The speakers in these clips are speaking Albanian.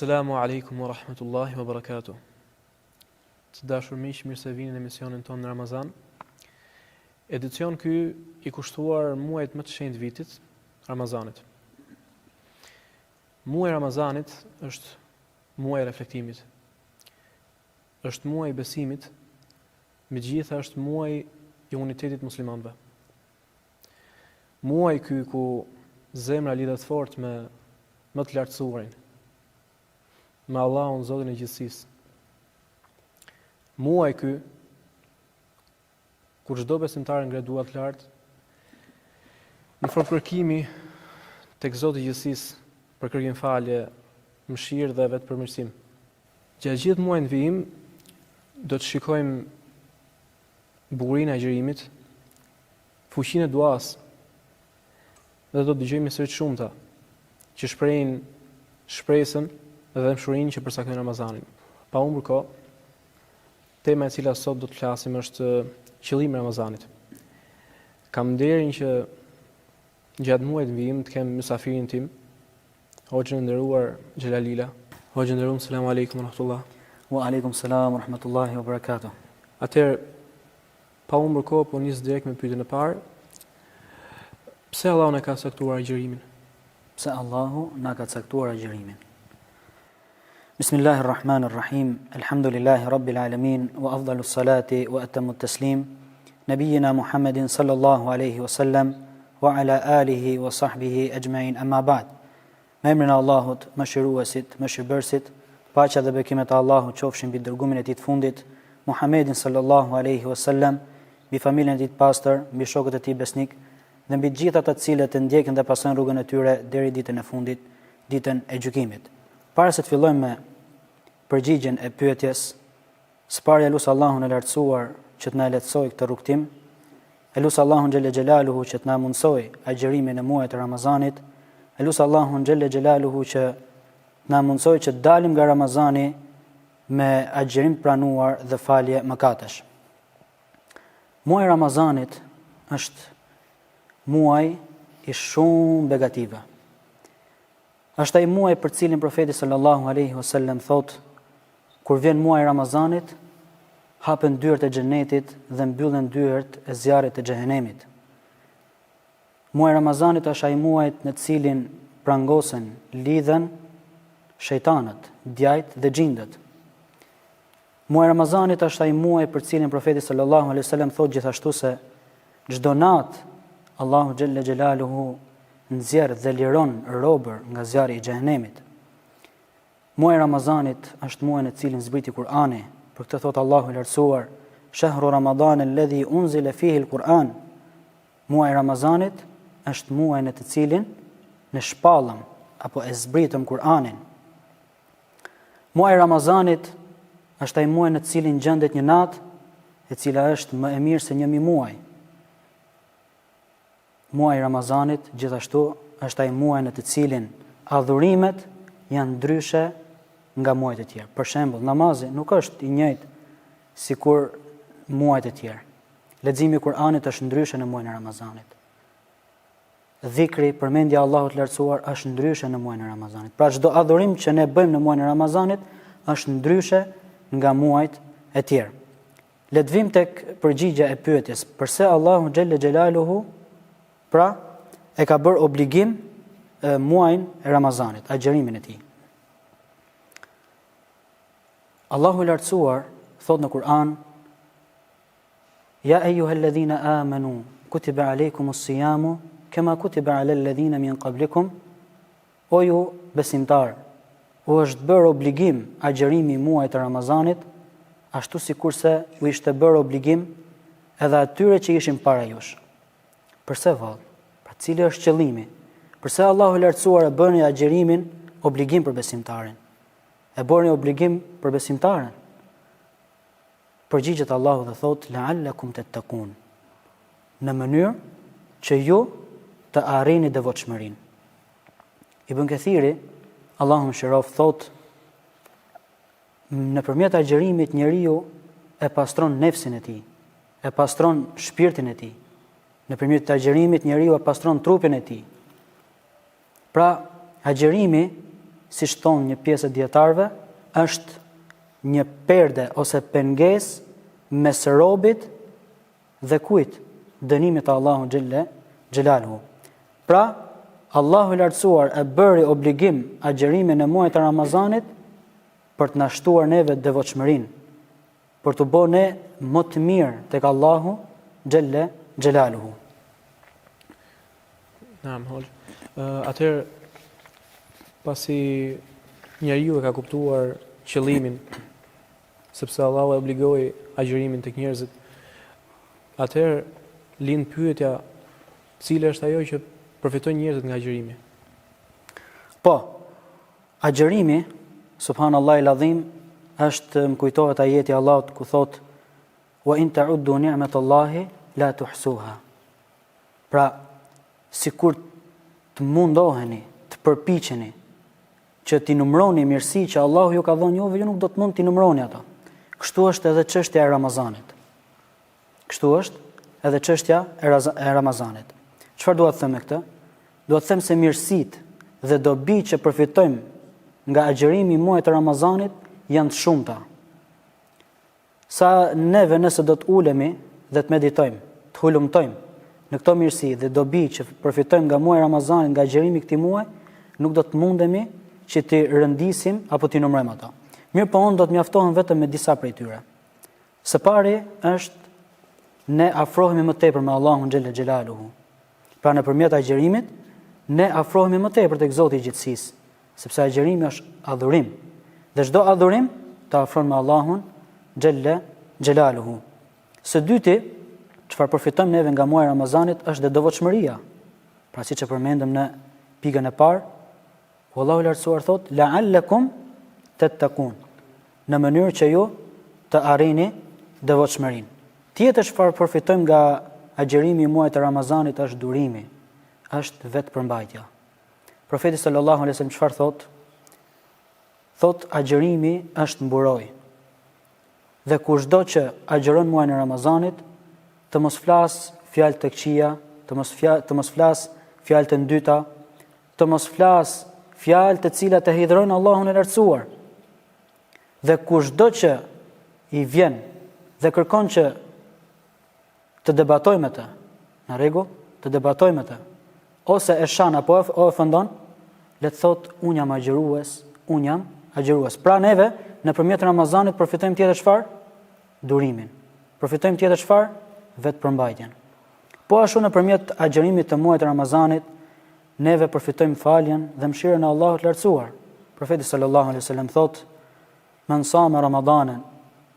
Assalamu alaikum wa rahmatullahi wa barakatuh. Të dashur miq, mirë se vini në emisionin tonë në Ramazan. Edicion ky i kushtuar muajit më të shenjtë vitit, Ramazanit. Muaji i Ramazanit është muaji i reflektimit. Është muaji i besimit, megjithatë është muaji i unitetit muslimanëve. Muaji ky ku zemra lidhet fort me më të lartësuarin, me Allahun Zotin e gjithësisë. Muaj ky, kur çdo besimtar ngre duart lart, në forkërkimi tek Zoti i gjithësisë për kërkim falje, mëshirë dhe vetëpërmirësim. Gjatë gjithë muajit të vijim do të shikojmë bukurinë e agjërimit, fuqinë e duas, dhe do të dëgjojmë historitë të shumta që shprehin shpresën dhe mshurinë që përcaktojnë Ramazanin. Pa humbur kohë, tema e cila sot do të flasim është qëllimi i Ramazanit. Kam nderin që gjatë muajit të vijim të kem mysafirin tim, Hoxhën e nderuar Xhelalila. Hoxhën e nderuar, selam aleikum wa rahmatullah. Wa aleikum salam wa rahmatullahi wa barakatuh. Atëherë, pa humbur kohë, po nis direkt me pyetjen e parë. Pse Allahu na ka caktuar agjërimin? Pse Allahu na ka caktuar agjërimin? Bismillahirrahmanirrahim. Alhamdulillahi rabbil alamin wa afdalus salati wa atamut taslim nabiyina Muhammedin sallallahu alaihi wasallam wa ala alihi wa sahbihi ajma'in, amma ba'd. Me emrin e Allahut, mëshiruesit, mëshirbërësit, paqja dhe bekimet e Allahut qofshin mbi dërgumin e tij të fundit, Muhammedin sallallahu alaihi wasallam, mbi familjen e tij të pastër, mbi shokët e tij besnik dhe mbi gjithë ata të cilët e ndjekin dhe pasojnë rrugën e tyre deri ditën e fundit, ditën e gjykimit. Para se të fillojmë me përgjigjen e pyetjes, së pari elus Allahun e lartësuar që të na lehtësojë këtë rrugtim, elus Allahun xhelle xhelaluhu që të na mundsojë agjërimin e muajit të Ramazanit, elus Allahun xhelle xhelaluhu që na mundsojë që të dalim nga Ramazani me agjërim pranuar dhe falje mëkatesh. Muaji i Ramazanit është muaj i shumë begative. Është ai muaj për cilin profeti sallallahu alaihi wasallam thotë: kur vjen muaji i Ramazanit, hapen dyert e xhenetit dhe mbyllen dyert e zjarrit të xhehenemit. Muaji i Ramazanit është ai muaj në të cilin prangosen, lidhen shejtanët, djajt dhe xhindët. Muaji i Ramazanit është ai muaj për cilin profeti sallallahu alaihi wasallam thotë gjithashtu se çdo natë Allahu xhelle xhelaluhu nxjerr dhe liron robër nga zjarri i xhehenemit. Muaji i Ramazanit është muaji në cilin zbriti Kur'ani. Për këtë thot Allahu i lartësuar: "Shahru Ramadan alladhi unzila fihi al-Qur'an." Muaji i Ramazanit është muaji në të cilin ne shpallëm apo e zbritëm Kur'anin. Muaji i Ramazanit është ai muaj në të cilin gjendet një natë e cila është më e mirë se 1000 muaj. Muaji i Ramazanit gjithashtu është ai muaj në të cilin adhurimet janë ndryshe nga muajt e tjerë. Për shembull, namazi nuk është i njëjtë sikur muajt e tjerë. Leximi i Kur'anit është ndryshe në muajin e Ramazanit. Dhikri, përmendja e Allahut të lartësuar është ndryshe në muajin e Ramazanit. Pra çdo adhurim që ne bëjmë në muajin e Ramazanit është ndryshe nga muajt e tjerë. Le të vim tek përgjigjja e pyetjes: pse Allahu xhelle xhelaluhu pra e ka bërë obligim muajin e Ramazanit, agjërimin e tij? Allahu i lartësuar thot në Kur'an: "Ya ayyuhalladhina amanu kutiba alaykumus siyamu kama kutiba alal ladhina min qablikum." O ju besimtar, u është bërë obligim agjërimi i muajit të Ramazanit, ashtu sikurse u ishte bërë obligim edhe atyre që ishin para jush. Përse vallë? Pra cili është qëllimi? Përse Allahu i lartësuar e bëni agjërimin obligim për besimtarin? E bëni obligim për besimtaren? Përgjigjet Allahu dhe thot: "La'allakum tattaqun." Në mënyrë që ju të arrini devotshmërinë. Ibn Kathiri, Allahu mëshiroft, thot: nëpërmjet agjërimit njeriu e pastron nefsin e tij, e pastron shpirtin e tij. Nëpërmjet agjërimit njeriu e pastron trupin e tij. Pra, agjërimi siç thon një pjesë e dietarëve, është një perde ose pengesë mes robit dhe kujt? Dënimit të Allahu xhelaluhu. Pra, Allahu i lartësuar e bëri obligim agjërimin e muajit të Ramazanit për të na shtuar neve devotshmërinë, për të bërë ne më të mirë tek Allahu xhelaluhu. Naam, hol. Atëherë, pasi njeriu e ka kuptuar qëllimin, sepse Allahu e obligoi agjërimin tek njerëzit, atëherë lind pyetja, cila është ajo që përfitojnë njerëzit nga agjërimi? Po, agjërimi, subhanallahu el-azim, është më kujtohet ajeti Allahut ku thot: "Wa in ta'uddu ni'matallahi la tuhsuha." Pra, sikur të mundoheni, të përpiqeni që t'i numëroni mirësi që Allahu ju ka dhënë juve, ju nuk do të mund t'i numëroni ato. Kështu është edhe çështja e Ramazanit. Kështu është edhe çështja e Ramazanit. Çfarë dua të them me këtë? Dua të them se mirësitë dhe dobitë që përfitojmë nga agjërimi i muajit të Ramazanit janë të shumta. Sa neve nëse do të ulemi dhe të meditojmë, të hulumtojmë në këto mirësi dhe dobi që përfitojmë nga muaji i Ramazanit, nga agjërimi i këtij muaji, nuk do të mundemi që të rëndisim apo të numërojmë ato. Mirë, po unë do të mjaftohem vetëm me disa prej tyre. Së pari është ne afrohemi më tepër me Allahun xhelaluhu. Pra nëpërmjet agjërimit ne afrohemi më tepër tek Zoti i gjithësisë, sepse agjërimi është adhurim. Dhe çdo adhurim të afron me Allahun xhelaluhu. Së dyti, çfarë përfitojmë neve nga muaji i Ramazanit është dhe devotshmëria. Pra siç e përmendëm në pikën e parë, Allahu i lartësuar thot: "La'allakum tattaqun", në mënyrë që ju të arrini devotshmërinë. Tjetër çfarë përfitojmë nga agjërimi i muajit të Ramazanit është durimi, është vetëpërmbajtja. Profeti sallallahu alaihi wasallam çfarë thot? Thot agjërimi është mburoj. Dhe kushdo që agjeron muajin e Ramazanit, të mos flas fjalë të këqija, të mos flas fjalë të ndyta, të mos flas fjalë të cilat e hidhrojnë Allahun e lartësuar. Dhe kushdo që i vjen dhe kërkon që të debatojmë të, në rregull, të debatojmë të, ose e shan apo e ofendon, le të thot unë jam agjërues. Pra neve nëpërmjet Ramazanit përfitojmë tjetër çfarë? Durimin. Përfitojmë tjetër çfarë? Vetëpërmbajtjen. Po ashtu nëpërmjet agjërimit të muajit të Ramazanit, neve përfitojmë faljen dhe mëshirën e Allahut të lartësuar. Profeti sallallahu alaihi wasallam thot: "Man sama Ramadanan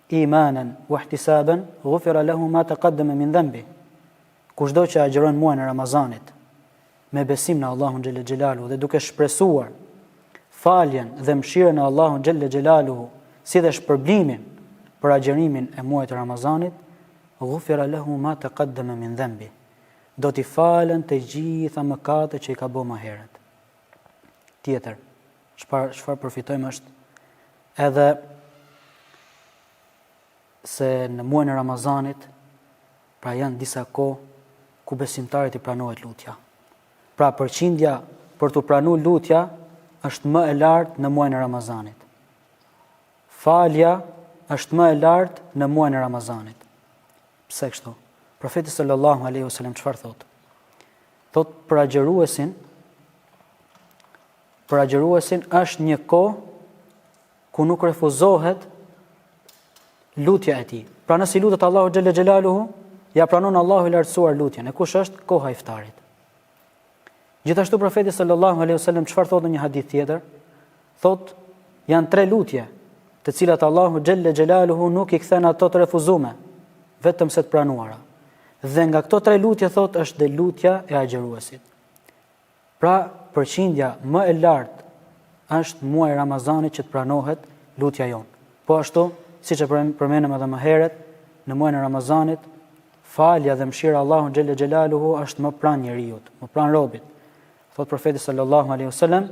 imanan wa ihtisaban, ghufira lahu ma taqaddama min dhanbi." Kushdo që agjeron muajin e Ramazanit me besim në Allahun xhelaluhu dhe duke shpresuar faljen dhe mëshirën e Allahut xhelaluhu, si dhe shpërblimin për agjerimin e muajit të Ramazanit, ghufira lahu ma taqaddama min dhanbi. Do t'i falen të gjitha mëkatet që i ka bërë më herët. Tjetër, çfarë përfitojmë është edhe se në muajin e Ramazanit, pra janë disa kohë ku besimtarit i pranohet lutja. Pra përqindja për të pranuar lutja është më e lartë në muajin e Ramazanit. Falja është më e lartë në muajin e Ramazanit. Pse kështu? Profeti sallallahu alaihi wasallam çfarë thot? Thot për agjëruesin është një kohë ku nuk refuzohet lutja e tij. Pra nëse lutet Allahu xhelaluhu, ja pranon Allahu i lartësuar lutjen. E kush është? Koha e iftarit. Gjithashtu profeti sallallahu alaihi wasallam çfarë thot në një hadith tjetër? Thot janë 3 lutje, të cilat Allahu xhelaluhu nuk i kthen ato të refuzuara, vetëm se të pranuara. Dhe nga këto 3 lutje thot është dhe lutja e agjëruesit. Pra përqindja më e lartë është muaji i Ramazanit që të pranohet lutja jon. Po ashtu, siç e përmendëm edhe më herët, në muajin e Ramazanit, falja dhe mëshira e Allahut xhelaluhu është më pranë njeriu, më pranë robit. Thot profeti sallallahu alaihi wasallam,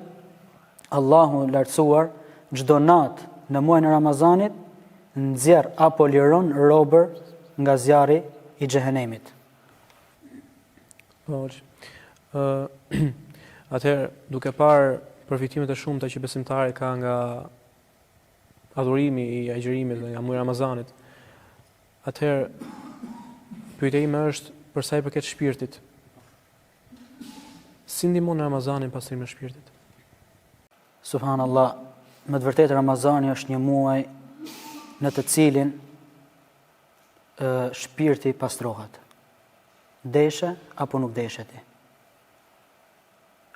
Allahu lartësuar çdo natë në muajin e Ramazanit nxjerr apo liron robër nga zjarri i xhehenemit. Po. Atëherë, duke parë përfitimet e shumta që besimtari ka nga adhurimi i agjërimit nga muaji i Ramazanit, atëherë pyetja ime është për sa i përket shpirtit. Si ndihmon Ramazani pastrimin e shpirtit? Subhanallah, me të vërtetë Ramazani është një muaj në të cilin shpirti pastrohet. Deshe apo nuk deshe ti.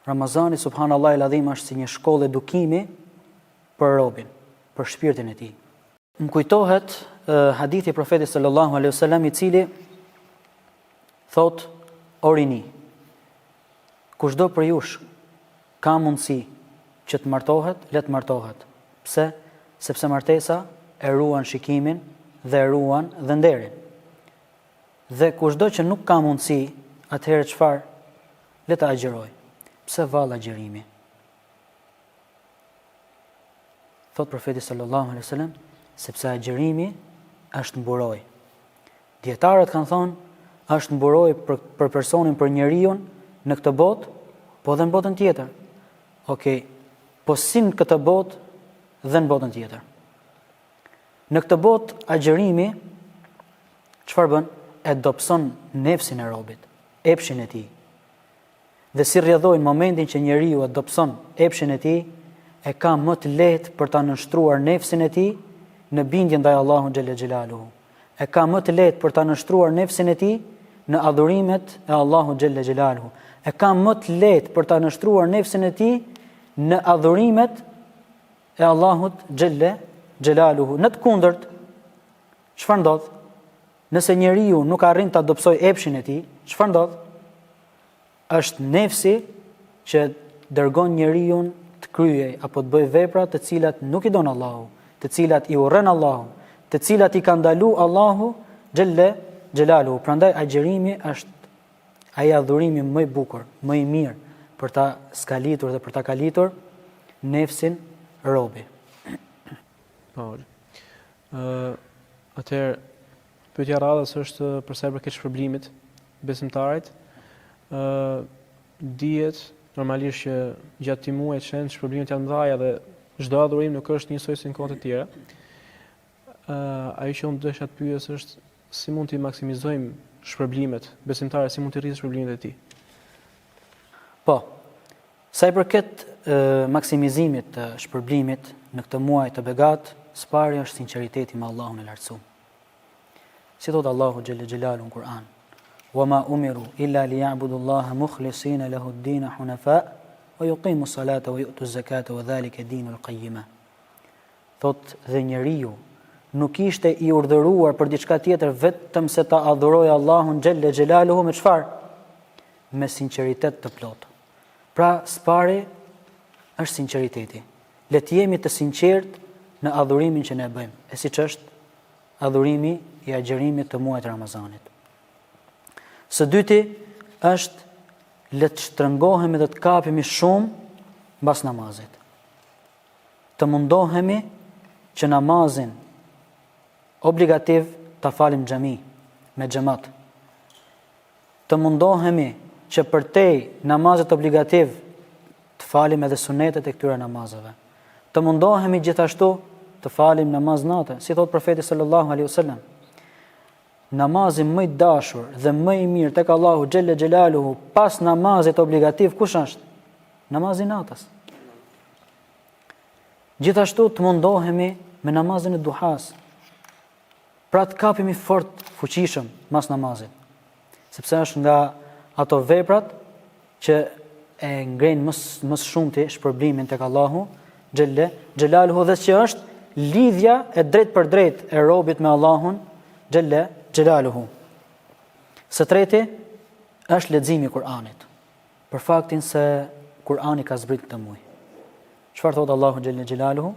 Ramazani, subhanallah, i ladhim është si një shkollë edukimi për robin, për shpirtin e tij. Më kujtohet hadithi i profetit sallallahu alaihi wasallam i cili thot: "Orini, kushdo për jush ka mundësi që të martohet, le të martohet." Pse? Sepse martesa e ruan shikimin dhe e ruan dhe nderin. Dhe kushdo që nuk ka mundësi, atëherë çfarë? Le të agjëroj. Pse vallë agjërimi? Thot profeti sallallahu alaihi wasallam, sepse agjërimi është mburoj. Dietarët kanë thonë, është mburoj për personin, për njeriu në këtë botë, po dhe në botën tjetër. Okej, po si në këtë botë dhe në botën tjetër. Në këtë botë agjërimi çfarë bën? E dobëson nefsin e robit, epshin e tij. Dhe si rrjedhojnë momentin që njeriu e dobëson epshin e tij, e ka më të lehtë për ta nënshtruar nefsin e tij në bindje ndaj Allahut xhelle xhelaluhu. E ka më të lehtë për ta nënshtruar nefsin e tij në adhurimet e Allahut xhelle xhelaluhu. E ka më të lehtë për ta nënshtruar nefsin e tij në adhurimet e Allahut xhelle xhelaluhu. Në të kundërt, çfarë ndodh? Nëse njeriu nuk arrin ta dobësoj epshin e tij, çfarë ndodh? Është nefsi që dërgon njeriu të kryej apo të bëjë vepra të cilat nuk i don Allahu, të cilat i urren Allahu, të cilat i ka ndaluar Allahu xhelle xhelaluhu. Prandaj agjërimi është ai adhurimi më i bukur, më i mirë për ta skalitur dhe për ta kalitur nefsin robi. Po. Atëherë pyetja radhës është për sa i përket shpërblimit besimtarit. Dihet normalisht që gjatë këtij muaji çën shpërblimet janë mëdha dhe çdo adhurim nuk është njësoj si në kohët e tjera. Ajo që unë desha të pyes është si mund të maksimizojmë shpërblimet besimtarë, si mund të rritë shpërblimet e tij? Po, sa i përket maksimizimit të shpërblimit në këtë muaj të begat, së pari është sinqeriteti me Allahun e lartësuar. Si thot Allahu xhelle xhelalu në Kur'an: "Wa ma umiru illa liya'budullaha mukhlisina lahu ad-din hunafa wa yuqimu as-salata wa yu'tu az-zakata wa dhalika dinul qayyima." Thot dhe njeriu nuk ishte i urdhëruar për diçka tjetër vetëm se ta adhurojë Allahun xhelle xhelaluhu me çfarë? Me sinqeritet të plotë. Pra, spari është sinqeriteti. Le të jemi të sinqert në adhurimin që ne bëjmë, e siç është adhurimi i agjërimit të muajit Ramazanit. Së dyti është le të shtrëngohemi dhe të kapemi shumë mbas namazit. Të mundohemi që namazin obligativ ta falim në xhami me xhamat. Të mundohemi që përtej namazet obligativ të falim edhe sunetet e këtyre namazeve. Të mundohemi gjithashtu të falim namaz natë, si thot profeti sallallahu alaihi wasallam. Namazi më i dashur dhe më i mirë tek Allahu xhelle xhelaluhu pas namazit obligativ kush është? Namazi natës. Gjithashtu të mundohemi me namazin e duhas. Pra të kapemi fort fuqishëm mas namazit. Sepse është nga ato veprat që e ngrenë më shumti shpërblimin tek Allahu xhelle xhelaluhu dhe që është lidhja e drejt për drejt e robit me Allahun xhelle xhelaluhu. Së treti është leximi i Kur'anit. Për faktin se Kur'ani ka zbrit këtë muaj. Çfarë thot Allahu xhelle xhelaluhu?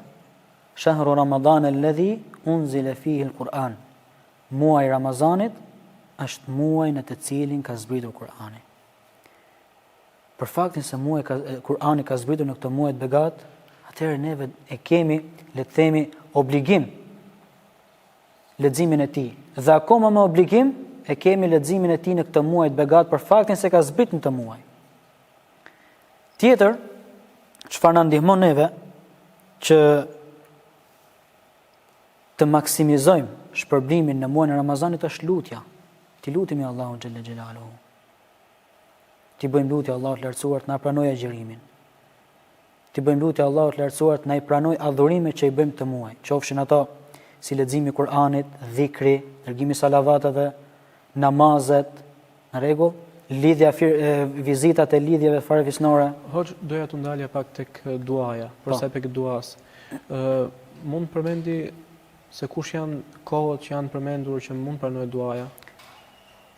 Shahru Ramadan alladhi unzila fihi al-Qur'an. Muaji i Ramazanit është muaj në të cilin ka zbritur Kur'ani. Për faktin se Kur'ani ka zbritur në këtë muaj të begat, atëherë neve e kemi, le të themi, obligim leximin e tij. Dhe akoma me obligim e kemi leximin e tij në këtë muaj të begat për faktin se ka zbritur në këtë muaj. Tjetër, çfarë na ndihmon neve që të maksimizojmë shpërblimin në muajin e Ramazanit është lutja. Ti lutemi Allahun xhelle xhelaluhu. Ti bëjmë lutje Allahut lartësuar të na pranojë agjërimin. Ti bëjmë lutje Allahut lartësuar të na i pranojë adhurimet që i bëjmë të muaj, qofshin ato si leximi i Kur'anit, dhikri, dërgimi salavateve, namazet, në rregull, vizitat e lidhjeve farefisnore. Hoxh, doja të ndalja pak tek duaja, për sa i përket duas. Mund të përmendi se kush janë kohët që janë përmendur që mund pranojë duaja?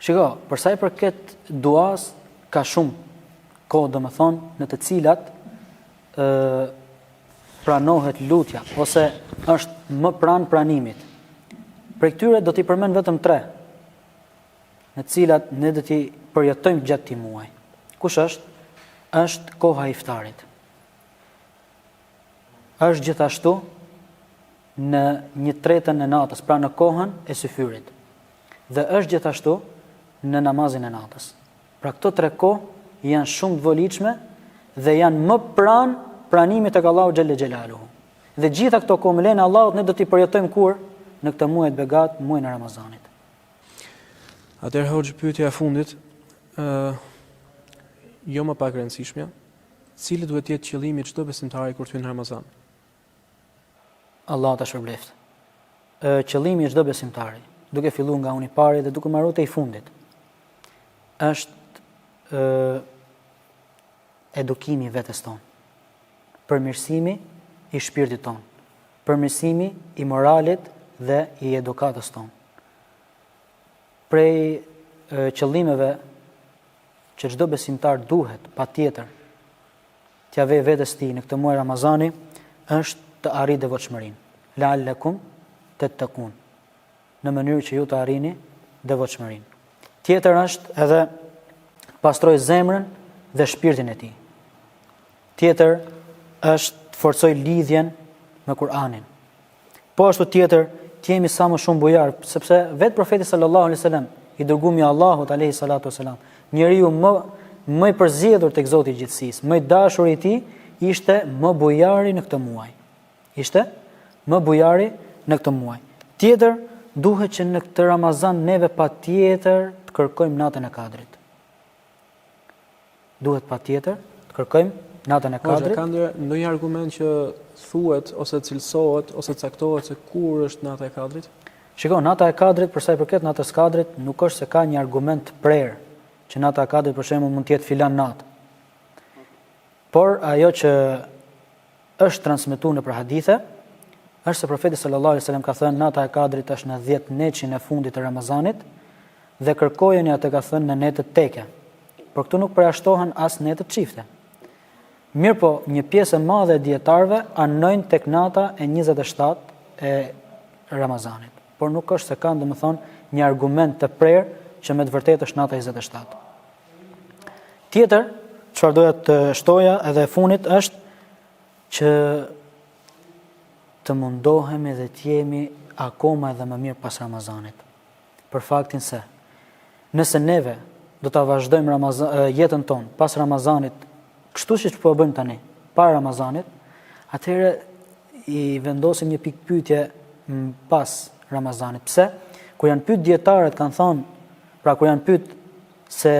Shiko, për sa i përket duas, ka shumë kohë, domethënë, në të cilat pranohet lutja, ose është më pranë pranimit. Për këtyre do t'i përmend vetëm 3, në cilat ne do t'i përjetojmë gjatë këtij muaji. Kush është? Është koha e iftarit. Është gjithashtu në 1/3 e natës, pra në kohën e syfyrit. Dhe është gjithashtu në namazin e natës. Pra këto 3 kohë janë shumë të volitshme dhe janë më pranë pranimit tek Allahu xhelle xhelaluhu. Dhe gjitha këto kohë me lejen e Allahut ne do t'i përjetojmë kur? Në këtë muaj të begat, muajin e Ramazanit. Atëherë hoxh, pyetja e fundit, jo më pak e rëndësishmja, cili duhet të jetë qëllimi i çdo besimtari kur të hyn Ramazan? Allah ta shpërbleft. Qëllimi i çdo besimtari, duke filluar nga uni i pari dhe duke marrë te i fundit, është edukimi i vetes tonë, përmirësimi i shpirtit tonë, përmirësimi i moralit dhe i edukatës tonë. Prej qëllimeve që çdo besimtar duhet patjetër t'ia vejë vetes tij në këtë muaj Ramazani është të arrijë devotshmërinë. La'allakum tattaqun. Në mënyrë që ju të arrini devotshmërinë. Tjetër është edhe pastroj zemrën dhe shpirtin e tij. Tjetër është të forcoj lidhjen me Kur'anin. Po ashtu tjetër, të jemi sa më shumë bujar, sepse vetë profeti sallallahu alaihi wasallam, i dërguar i Allahut alaihi salatu wasalam, njeriu më i përzgjedhur tek Zoti i gjithësisë, më i dashur i tij, ishte më bujari në këtë muaj. Ishte më bujari në këtë muaj. Tjetër, duhet që në këtë Ramazan neve patjetër të kërkojmë natën e Kadrit. Duhet patjetër të kërkojmë natën e Kadrit. Ka ndonjë argument që thuhet ose cilësohet ose caktohet se kur është nata e Kadrit? Shiko, nata e Kadrit, për sa i përket natës së Kadrit, nuk është se ka një argument të prerë që nata e Kadrit për shembull mund të jetë filan natë. Por ajo që është transmetuar në hadithe është se profeti sallallahu alaihi wasallam ka thënë nata e Kadrit është në 10 neçin e fundit të Ramazanit dhe kërkojeni atë, ka thënë, në netët teke. Por këtu nuk përjashtohen as netët çifte. Mirë po, një pjesë e madhe e dietarëve anojnë tek nata e 27 e Ramazanit. Por nuk është se kanë, domethënë, një argument të prerë që me të vërtetë është nata 27. Tjetër, çfarë doja të shtoja edhe e funit është që të mundohemi dhe të jemi akoma edhe më mirë pas Ramazanit. Për faktin se nëse neve do ta vazhdojmë jetën tonë pas Ramazanit, kështu siç po e bëjmë tani, para Ramazanit, atëherë i vendosim një pikë pyetje pas Ramazanit. Pse? Kur janë pyet dietarët kanë thonë, pra kur janë pyet se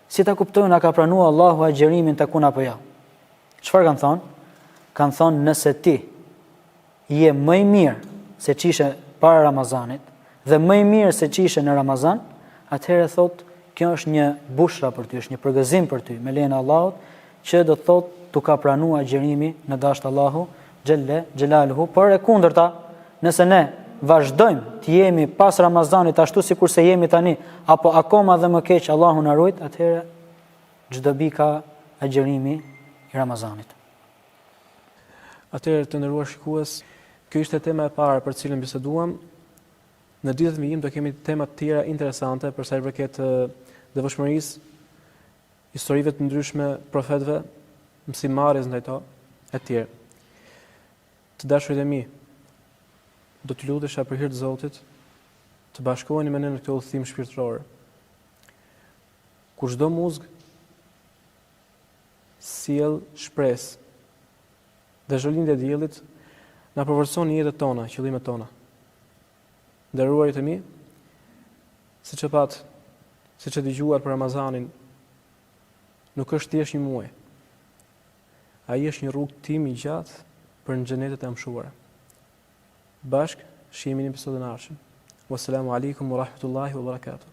si ta kuptojnë a ka pranuar Allahu agjërimin tek unë apo jo. Çfarë kanë thonë? Kanë thonë nëse ti je më i mirë se ç'ishe para Ramazanit dhe më i mirë se ç'ishe në Ramazan, atëherë thotë kjo është një bushra për ty, është një përgëzim për ty, me lejen e Allahut, që do të thotë tu ka pranuar agjërimi në dashur Allahu xhelle xhelaluhu. Por e kundërta, nëse ne vazhdojmë të jemi pas Ramazanit ashtu sikur se jemi tani, apo akoma dhe më keq, Allahu na ruaj, atëherë çdo bika agjërimi i Ramazanit. Atëherë, të nderuar shikues, kjo ishte tema e parë për cilën biseduam. Në ditët vijim do kemi tema të tjera interesante për sa i përket devotshmërisë, historive të ndryshme profetëve, mësimmarrjes ndaj to, etj. Të dashurit e mi, do t'ju lutesha për hir të Zotit, të bashkoheni me ne në këtë udhëtim shpirtëror. Kur çdo muzg sjell shpresë dhe zhvillimi i diellit na përvërson jetët tona, qëllimet tona. Nderuarit e mi, siç e dëgjuar për Ramazanin, nuk është thjesht një muaj. Ai është një rrugë tim i gjatë për në xhenetet e mshuara. Bashk shihemi në episodin e ardhshëm. Wassalamu alaikum wa rahmatullahi wa barakatuh.